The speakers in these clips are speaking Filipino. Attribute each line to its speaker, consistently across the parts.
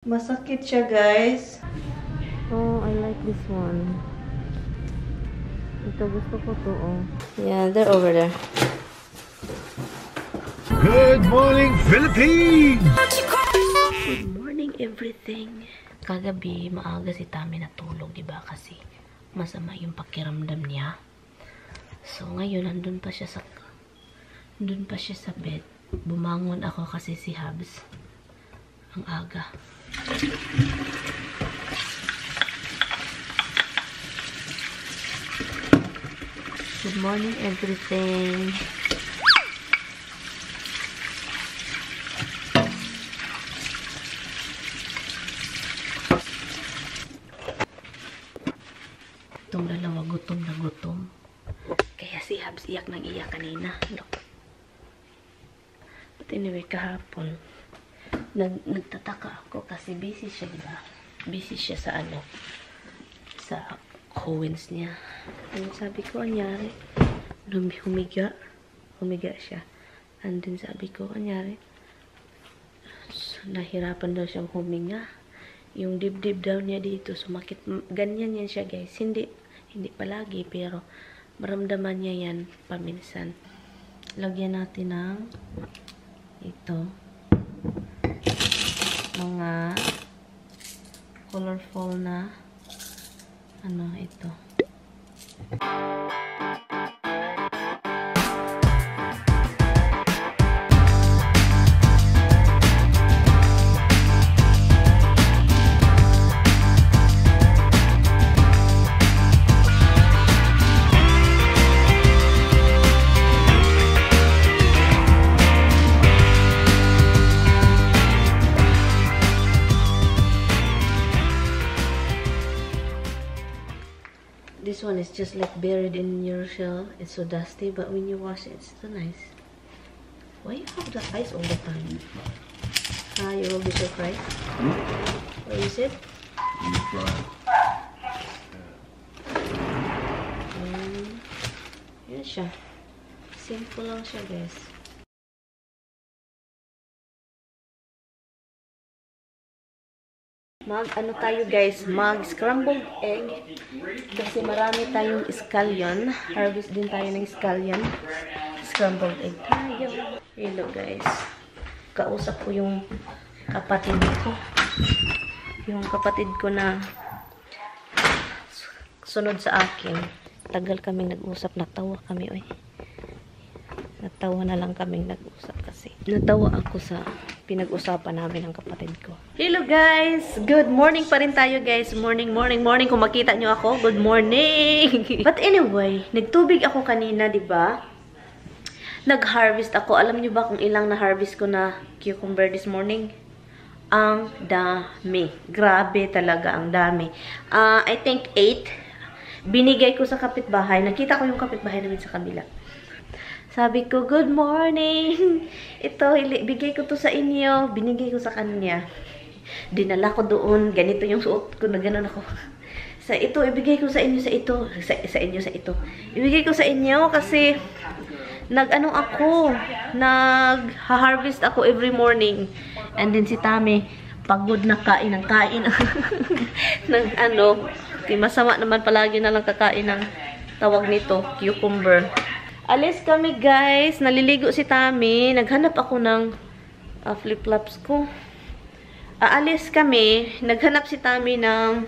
Speaker 1: Masakit siya, guys.
Speaker 2: Oh, I like this one. Ito, gusto ko to, oh. Yeah, they're over there.
Speaker 3: Good morning, Philippines!
Speaker 2: Good morning, everything. Kagabi, maaga si Tami natulog, diba? Kasi masama yung pakiramdam niya. So, ngayon, nandun pa siya sa bed. Bumangon ako kasi si Habs. Ang aga. Good morning, everything. Itong dalawa gutom na gutom. Kaya si Habs iyak ng iyak kanina. Look. But anyway, kahapon, nagtataka ako kasi busy siya, diba? Busy siya sa sa Owens niya. And sabi ko, anyari? Humiga siya. And then sabi ko, anyari? So, nahirapan daw siyang huminga. Yung dibdib daw niya dito, sumakit. Ganyan yan siya, guys. Hindi palagi, pero maramdaman niya yan paminsan. Lagyan natin ng ito. Mga colorful na ito. This one is just like buried in your shell. It's so dusty, but when you wash it, it's so nice. Why you have the ice all the time? You will be surprised. What is it? Yan siya. Simple lang siya, guys. Ano tayo, guys? Mag-scrambled egg. Kasi marami tayong scallion. Harvest din tayo ng scallion. Scrambled egg tayo. Hello, guys. Kausap ko yung kapatid ko. Yung kapatid ko na sunod sa akin. Tagal kaming nag-usap. Natawa kami, oy. Natawa na lang kaming nag-usap kasi. Natawa ako sa pinag-usapan namin ng kapatid ko. Hello, guys! Good morning pa rin tayo, guys. Morning. Kung makita nyo ako, good morning! But anyway, nagtubig ako kanina, diba? Nag-harvest ako. Alam nyo ba kung ilang na-harvest ko na cucumber this morning? Ang dami. Grabe talaga, ang dami. I think 8. Binigay ko sa kapitbahay. Nakita ko yung kapitbahay namin sa kabila. Sabi ko, good morning. Ito, bigay ko to sa inyo. Binigay ko sa kanya. Dinala ko doon. Ganito yung suot ko na gano'n ako. Sa ito, ibigay ko sa inyo sa ito. Sa inyo sa ito. Ibigay ko sa inyo kasi nag-harvest ako every morning. And then si Tami, pagod na kain ng kain. Masama naman palagi na lang kakain ng tawag nito, cucumber. Alis kami, guys. Naliligo si Tami. Naghanap ako ng flip-flops ko. Aalis kami. Naghanap si Tami ng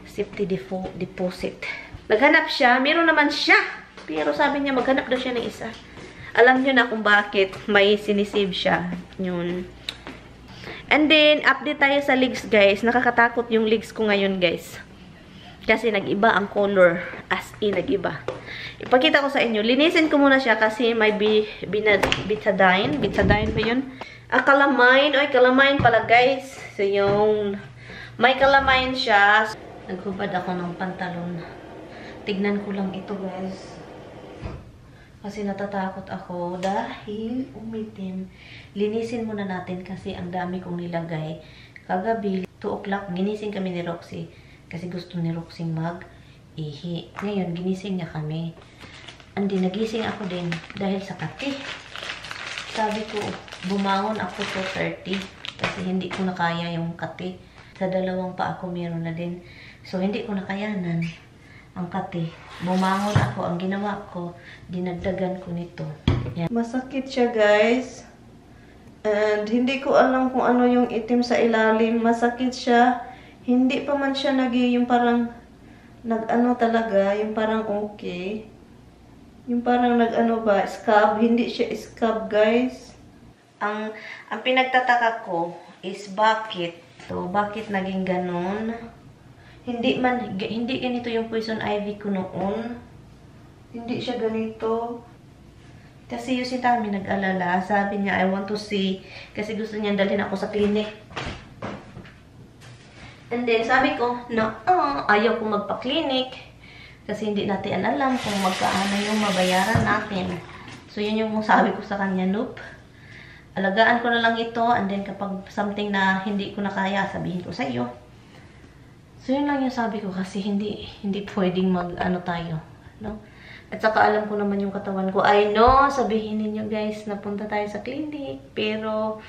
Speaker 2: safety deposit. Naghanap siya. Meron naman siya. Pero sabi niya, maghanap daw siya ng isa. Alam niyo na kung bakit may sinisave siya. Yun. And then, update tayo sa legs, guys. Nakakatakot yung legs ko ngayon, guys. Kasi nag-iba ang color. As in, nag-iba. Ipakita ko sa inyo. Linisin ko muna siya kasi may betadine. Betadine ba yun? Calamine. Oy, calamine pala, guys. So, yung may calamine siya. Naghubad ako ng pantalon. Tignan ko lang ito, guys. Kasi natatakot ako dahil umitim. Linisin muna natin kasi ang dami kong nilagay. Kagabi, 2 o'clock, ginising kami ni Roxy. Kasi gusto ni Roxy mag-ihi. Ngayon, ginising niya kami. Andi, nagising ako din dahil sa kape. Sabi ko, bumangon ako 2:30. Kasi hindi ko na kaya yung kati. Sa dalawang pa ako meron na din. So, hindi ko nakayanan ang kati. Bumangon ako. Ang ginawa ko, dinagdagan ko nito. Yan.
Speaker 1: Masakit siya, guys. And hindi ko alam kung ano yung itim sa ilalim. Masakit siya. Hindi pa man siya yung parang nag-ano talaga, yung parang okay. Yung parang nag-ano ba, scab. Hindi siya scab, guys.
Speaker 2: Ang pinagtataka ko is bakit. So, bakit naging ganun? Hindi ganito yung poison ivy ko noon.
Speaker 1: Hindi siya ganito.
Speaker 2: Kasi yung si Tami nag-alala. Sabi niya, I want to see. Kasi gusto niya dalhin ako sa clinic. And then, sabi ko, no, ayaw ko magpa-clinic. Kasi hindi natin alam kung magkaano yung mabayaran natin. So, yun yung sabi ko sa kanya, nope. Alagaan ko na lang ito. And then, kapag something na hindi ko na kaya, sabihin ko sa iyo. So, yun lang yung sabi ko. Kasi hindi pwedeng mag-ano tayo. No? At saka alam ko naman yung katawan ko. I know, sabihin ninyo guys, napunta tayo sa clinic. Pero,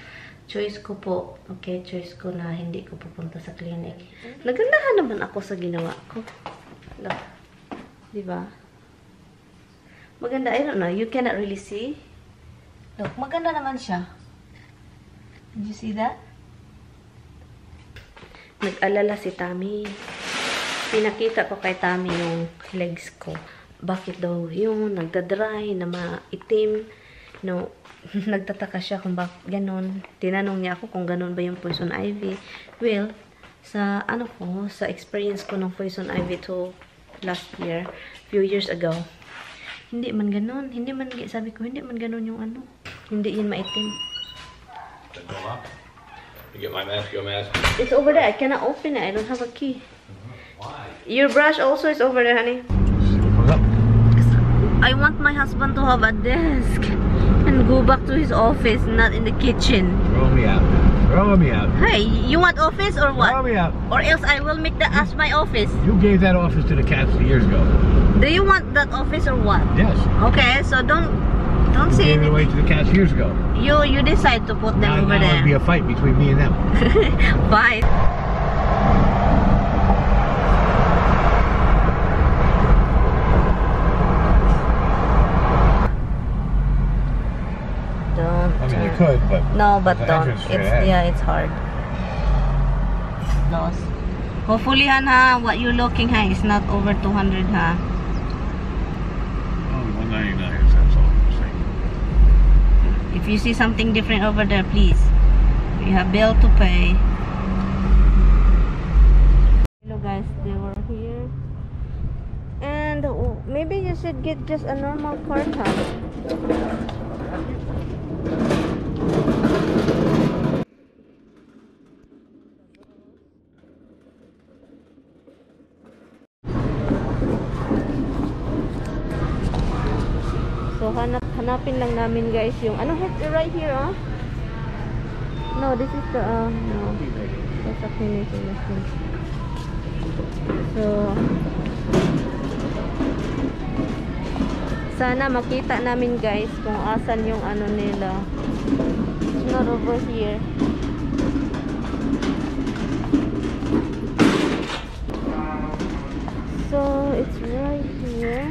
Speaker 2: choice ko po. Okay, choice ko na hindi ko pupunta sa clinic. Nagandahan naman ako sa ginawa ko. Look. Diba? Maganda. I don't know. You cannot really see. Look, maganda naman siya. Did you see that? Nag-alala si Tami. Pinakita ko kay Tami yung legs ko. Bakit daw yung nagda-dry na maitim. No, nagtataka siya kung bakit ganun. Tinanong niya ako kung ganun ba yung poison ivy. Well, sa sa experience ko ng poison ivy to last year, few years ago, hindi man ganun. Sabi ko, hindi man ganun yung hindi yun maitim.
Speaker 3: You get my mask, your mask.
Speaker 2: It's over there. I cannot open it. I don't have a key.
Speaker 3: Why?
Speaker 2: Your brush also is over there, honey. I want my husband to have a desk and go back to his office, not in the kitchen.
Speaker 3: Throw me out. Throw me out.
Speaker 2: Hey, you want office or what?
Speaker 3: Throw me out.
Speaker 2: Or else I will make that as my office.
Speaker 3: You gave that office to the cats years ago.
Speaker 2: Do you want that office or what?
Speaker 3: Yes.
Speaker 2: Okay, so don't
Speaker 3: You
Speaker 2: say
Speaker 3: gave it away
Speaker 2: anything.
Speaker 3: to the cats years ago.
Speaker 2: You decide to put them over
Speaker 3: now
Speaker 2: there.
Speaker 3: it'd be a fight between me and them.
Speaker 2: Fine.
Speaker 3: I mean, you could, but
Speaker 2: No, but
Speaker 3: there's an
Speaker 2: don't.
Speaker 3: entrance straight
Speaker 2: It's
Speaker 3: ahead.
Speaker 2: it's hard. Loss. Hopefully, ha, what you're looking, ha, is not over 200, ha.
Speaker 3: Only 199. That's all I'm saying.
Speaker 2: If you see something different over there, please. We have bill to pay. Hello, guys. They were here, and maybe you should get just a normal card, ha. So, hanapin lang namin guys yung, right here, No, this is the, no. That's a clinic in this one. So, sana makita namin guys kung asan yung nila. It's not over here. So, it's right here.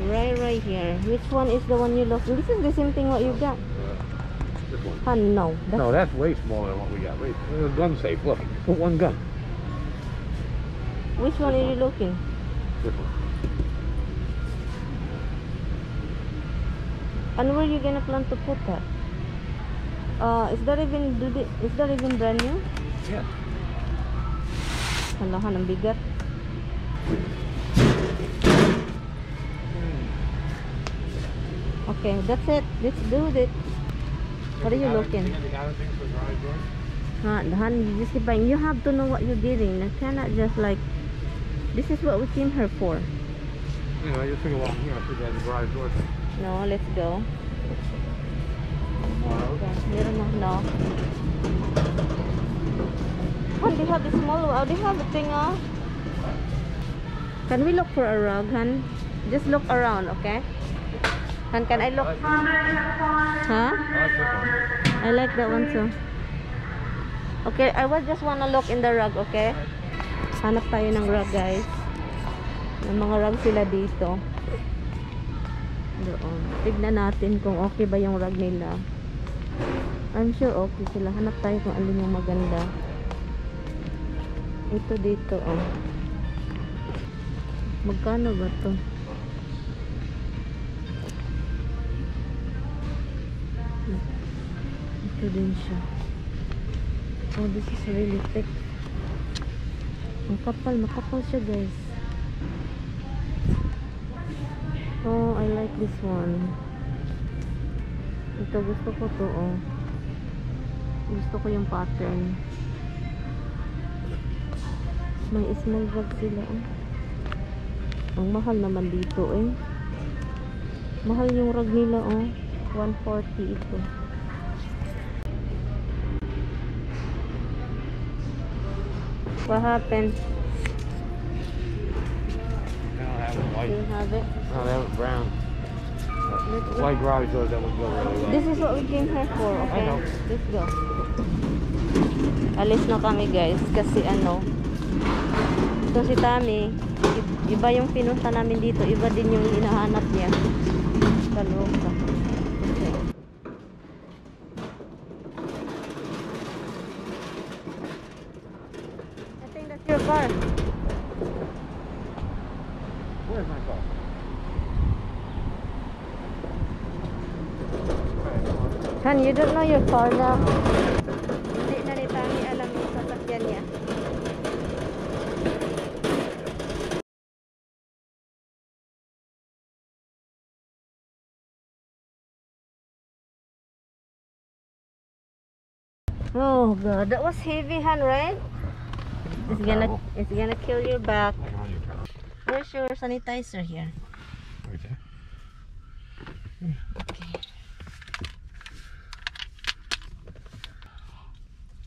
Speaker 2: Right here. Which one is the one you lost? This is the same thing what you got.
Speaker 3: This one.
Speaker 2: No.
Speaker 3: No, that's way smaller than what we got. Wait, there's a gun safe. Look, put one gun.
Speaker 2: Which one are you looking?
Speaker 3: This one.
Speaker 2: And where are you gonna plan to put that? Is that even brand new?
Speaker 3: Yeah.
Speaker 2: Halahan, ang bigat. Okay, that's it. Let's do it. What are you looking? Dahan, you just keep buying. You have to know what you're getting. You cannot just like. This is what we came here for.
Speaker 3: You know, I just think along here. I think that's the garage door thing.
Speaker 2: No, let's go. No. Oh, they have the small one. Oh, they have a thing, Can we look for a rug, hun? Just look around, okay? Can I look? Huh? I like that one too. Okay, I would just wanna look in the rug, okay? Hanap tayo ng rug, guys. May mga rug sila dito. Doon. Tignan natin kung okay ba yung rug nila. I'm sure okay sila. Hanap tayo kung alin yung maganda. Ito dito, oh. Magkano ba to? Ito din siya. Oh, this is really thick. Makapal siya, guys. Oh, I like this one. Ito, gusto ko to, oh. Gusto ko yung pattern. May small rug sila, oh. Ang mahal naman dito, eh. Mahal yung rug nila, oh. 140 ito. What happened?
Speaker 3: I don't have it white.
Speaker 2: Do you have it?
Speaker 3: No, they have it brown. White garage doors that would go really well.
Speaker 2: This is what we came here for, okay?
Speaker 3: I know.
Speaker 2: Let's go. Alis na kami, guys, kasi ano, ito si Tami, iba yung pinunta namin dito, iba din yung hinahanap niya. Kaloka. Okay. I think that's your car.
Speaker 3: Where's my car?
Speaker 2: Han, you don't know your car now? Hindi na ni Tami alam yung sasakyan niya. Oh God, that was heavy, Han, right? It's gonna kill your back. Where's your sanitizer here?
Speaker 3: Right there.
Speaker 2: Okay.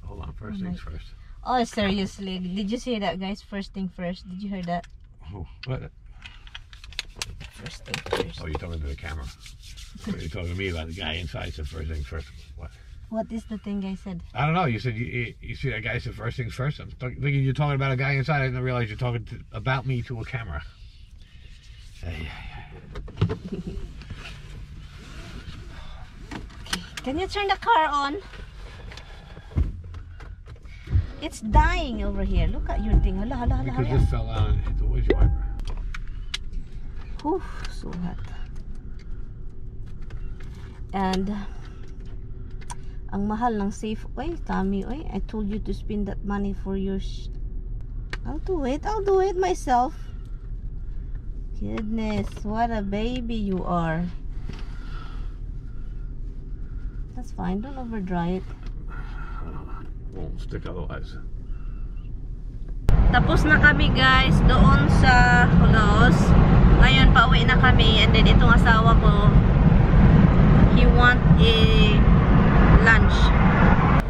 Speaker 3: Hold on, first things first.
Speaker 2: Oh, seriously, did you see that, guys? First thing first. Did you hear that?
Speaker 3: Oh, what?
Speaker 2: First thing first.
Speaker 3: Oh, you're talking to the camera. You're talking to me about the guy inside said first things first. What?
Speaker 2: What is the thing I said?
Speaker 3: I don't know. You said you see that guy said first things first. I'm thinking you're talking about a guy inside. I didn't realize you're talking about me to a camera. Hey.
Speaker 2: Can you turn the car on? It's dying over here. Look at your thing. Hala, hala, hala,
Speaker 3: Because
Speaker 2: hala.
Speaker 3: this fell down and hit the windshield wiper.
Speaker 2: Whew, so hot. And ang mahal ng safe. Oy, Tami, oy, I told you to spend that money for your I'll do it myself. Goodness, what a baby you are. That's fine, don't over dry it.
Speaker 3: Won't stick otherwise.
Speaker 2: Tapos na kami, guys, doon sa Holos. Ngayon pauwi na kami, and then itong asawa ko, he want a lunch.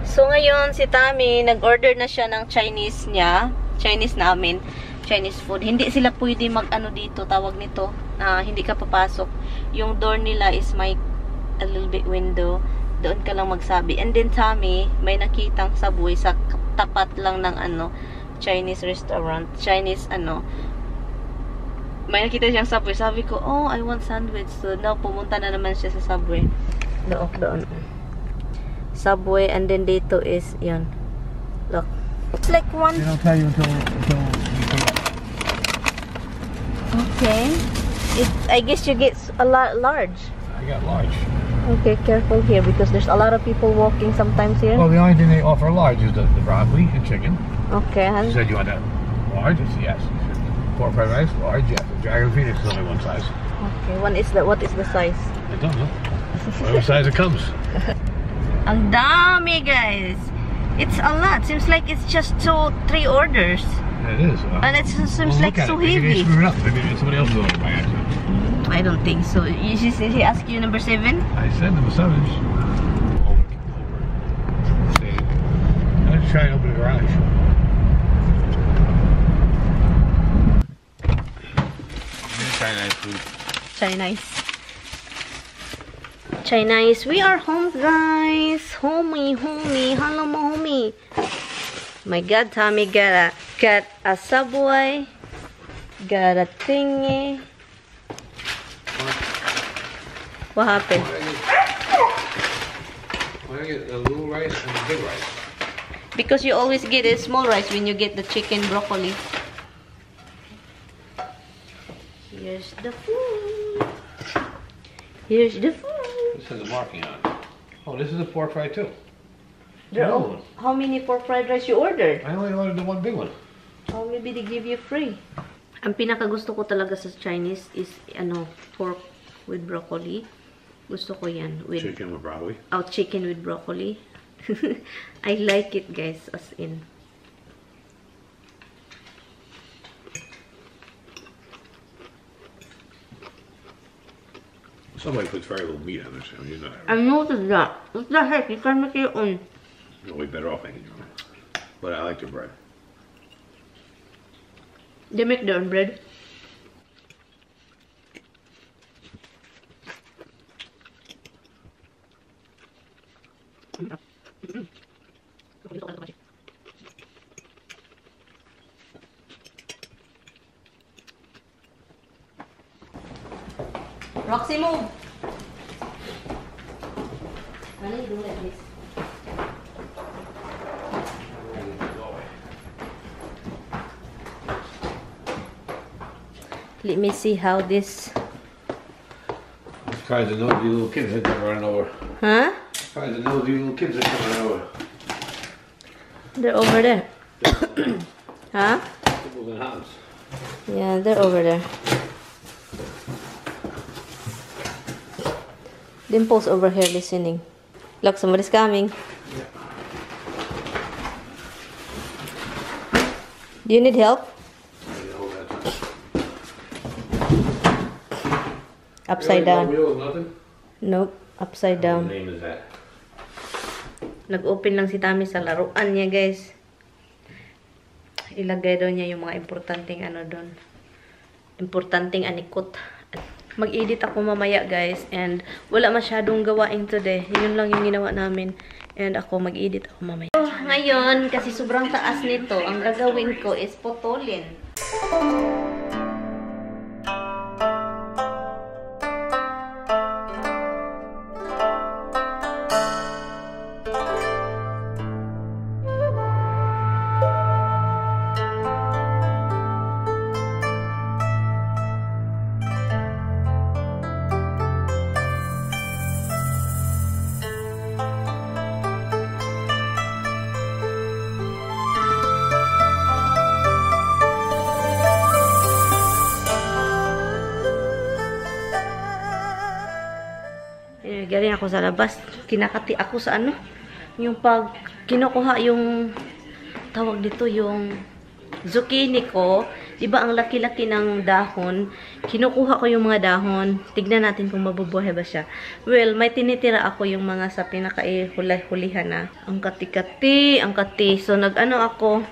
Speaker 2: So ngayon si Tami, nag-order na siya ng Chinese niya, Chinese namin, Chinese food. Hindi sila pwede mag-ano dito, tawag nito, hindi ka papasok. Yung door nila is may a little bit window. Doon ka lang magsabi. And then Tami, may nakitang Subway sa tapat lang ng ano, Chinese restaurant, Chinese ano. May nakita siyang Subway. Sabi ko, oh, I want sandwich. So now pumunta na naman siya sa Subway. Doon. Subway, and then dito is yun. Look. It's like one.
Speaker 3: They don't tell you until
Speaker 2: Okay. I guess you get a lot large.
Speaker 3: I got large.
Speaker 2: Okay, careful here because there's a lot of people walking sometimes here.
Speaker 3: Well, the only thing they offer large is the broccoli and chicken.
Speaker 2: Okay,
Speaker 3: She said, you want that large? I said, yes. She said, pork fried rice, large, yes. The Dragon Phoenix is only one size.
Speaker 2: Okay, what is the size?
Speaker 3: I don't know. Whatever size it comes.
Speaker 2: Ang dami, guys. It's a lot. Seems like it's just 2-3 orders.
Speaker 3: It is.
Speaker 2: And it seems
Speaker 3: well,
Speaker 2: like
Speaker 3: look at
Speaker 2: so
Speaker 3: it. Maybe
Speaker 2: heavy.
Speaker 3: they screwed up. Maybe somebody else doing it by accident.
Speaker 2: I don't think so. He asked you number 7?
Speaker 3: I said number 7. Let's try and open the garage. Chinese food.
Speaker 2: Chinese. Chinese. We are home, guys. Homie. Hello, my homie. My God, Tommy got a Subway. Got a thingy. What happened?
Speaker 3: Why do I get the little rice and the big rice?
Speaker 2: Because you always get a small rice when you get the chicken broccoli. Here's the food. Here's the food.
Speaker 3: This has a marking on it. Oh, this is a pork fry too.
Speaker 2: How many pork fried rice you ordered?
Speaker 3: I only ordered the one big one.
Speaker 2: Oh, maybe they give you free. Ang pinakagusto ko talaga sa Chinese is pork with broccoli. Gusto ko yan. With,
Speaker 3: Chicken with broccoli.
Speaker 2: Oh, chicken with broccoli. I like it, guys, as in.
Speaker 3: Somebody puts very little meat on this. I mean,
Speaker 2: I noticed that. What the heck? You can make your own.
Speaker 3: you're way better off making your own. But I like the bread.
Speaker 2: They make their own bread. Roxy, move! Why don't you do like this? Let me see how this...
Speaker 3: Surprised the nosy little kids are running over.
Speaker 2: Huh?
Speaker 3: Surprised the nosy little kids are coming over.
Speaker 2: They're over there. Huh?
Speaker 3: People's in the house.
Speaker 2: Yeah, they're over there. Dimple's over here listening. Look, somebody's coming.
Speaker 3: Yeah.
Speaker 2: Do you need help? Upside down.
Speaker 3: No wheels, nothing?
Speaker 2: Nope, upside
Speaker 3: What
Speaker 2: down.
Speaker 3: name is that?
Speaker 2: Nag-open lang si Tami sa laruan niya, guys. Ilagay daw niya yung mga importanteng doon. Importanteng anikot. Mag-edit ako mamaya, guys. And wala masyadong gawain today. Yun lang yung ginawa namin. And ako, mag-edit ako mamaya. Oh, ngayon, kasi sobrang taas nito, ang gagawin ko is putulin. Galing ako sa labas. Kinakati ako sa yung pag kinukuha yung tawag dito yung zucchini ko. Diba ang laki-laki ng dahon? Kinukuha ko yung mga dahon. Tignan natin kung mabubuhay ba siya. Well, may tinitira ako yung mga sa pinaka-hulihan na. Ang kati-kati, ang kati. So, ako.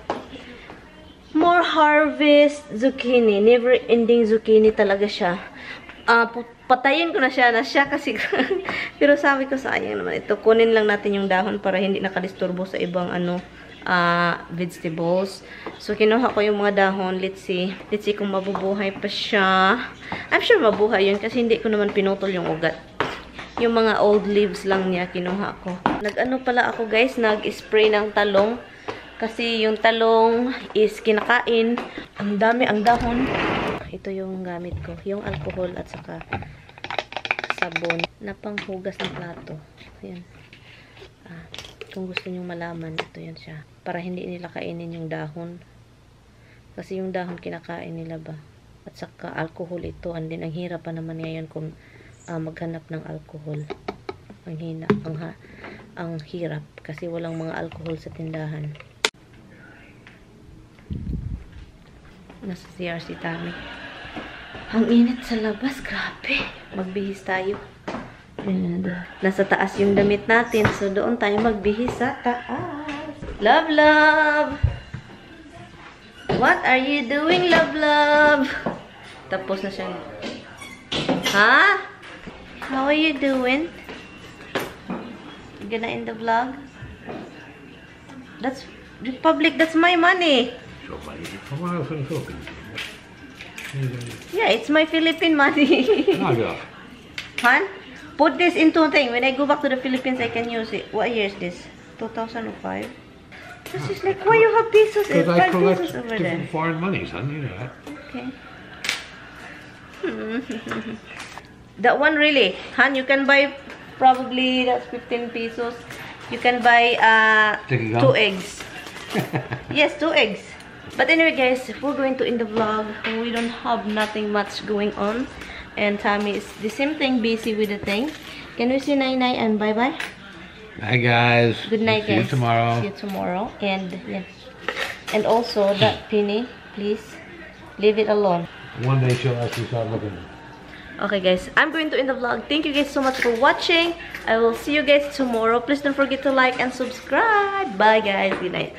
Speaker 2: More harvest zucchini. Never-ending zucchini talaga siya. Patayin ko na siya kasi pero sabi ko sayang naman ito, kunin lang natin yung dahon para hindi nakadisturbo sa ibang vegetables. So kinuha ko yung mga dahon. Let's see kung mabubuhay pa siya. I'm sure mabuhay yun kasi hindi ko naman pinutol yung ugat. Yung mga old leaves lang niya kinuha ko. Pala ako, guys, nag-spray ng talong kasi yung talong is kinakain. Ang dami ang dahon. Ito yung gamit ko. Yung alcohol at saka sabon na panghugas ng plato. Ayan. Kung gusto nyong malaman, ito yan siya. Para hindi nila kainin yung dahon. Kasi yung dahon kinakain nila ba. At saka alcohol ito. And then, ang hirap pa naman ngayon kung maghanap ng alcohol. Ang hirap. Kasi walang mga alcohol sa tindahan. Nasa CR si Tami. Ang init sa labas, grabe. Magbihis tayo. Nasa taas yung damit natin, so doon tayo magbihis sa taas. Love, love! What are you doing, love, love? Tapos na siya. Ha? How are you doing? We're gonna end the vlog. That's Republic. That's my money. Yeah, it's my Philippine money. Han, put this into a thing. When I go back to the Philippines, I can use it. What year is this? 2005. This is like, why you have pesos?
Speaker 3: Because I
Speaker 2: 5
Speaker 3: collect
Speaker 2: pesos over
Speaker 3: different
Speaker 2: there.
Speaker 3: foreign monies, huh? You know that.
Speaker 2: Okay. That one really, Han, you can buy probably that's 15 pesos. You can buy
Speaker 3: Sticky gum?
Speaker 2: 2 eggs. Yes, 2 eggs. But anyway, guys, we're going to end the vlog. We don't have nothing much going on, and Tommy is the same thing, busy with the thing. Can we say night-night and bye-bye?
Speaker 3: Bye, guys.
Speaker 2: Good night,
Speaker 3: See
Speaker 2: guys.
Speaker 3: you tomorrow.
Speaker 2: See you tomorrow. And yes, and also that Penny, please leave it alone.
Speaker 3: One day she'll actually start looking.
Speaker 2: Okay, guys, I'm going to end the vlog. Thank you guys so much for watching. I will see you guys tomorrow. Please don't forget to like and subscribe. Bye, guys. Good night.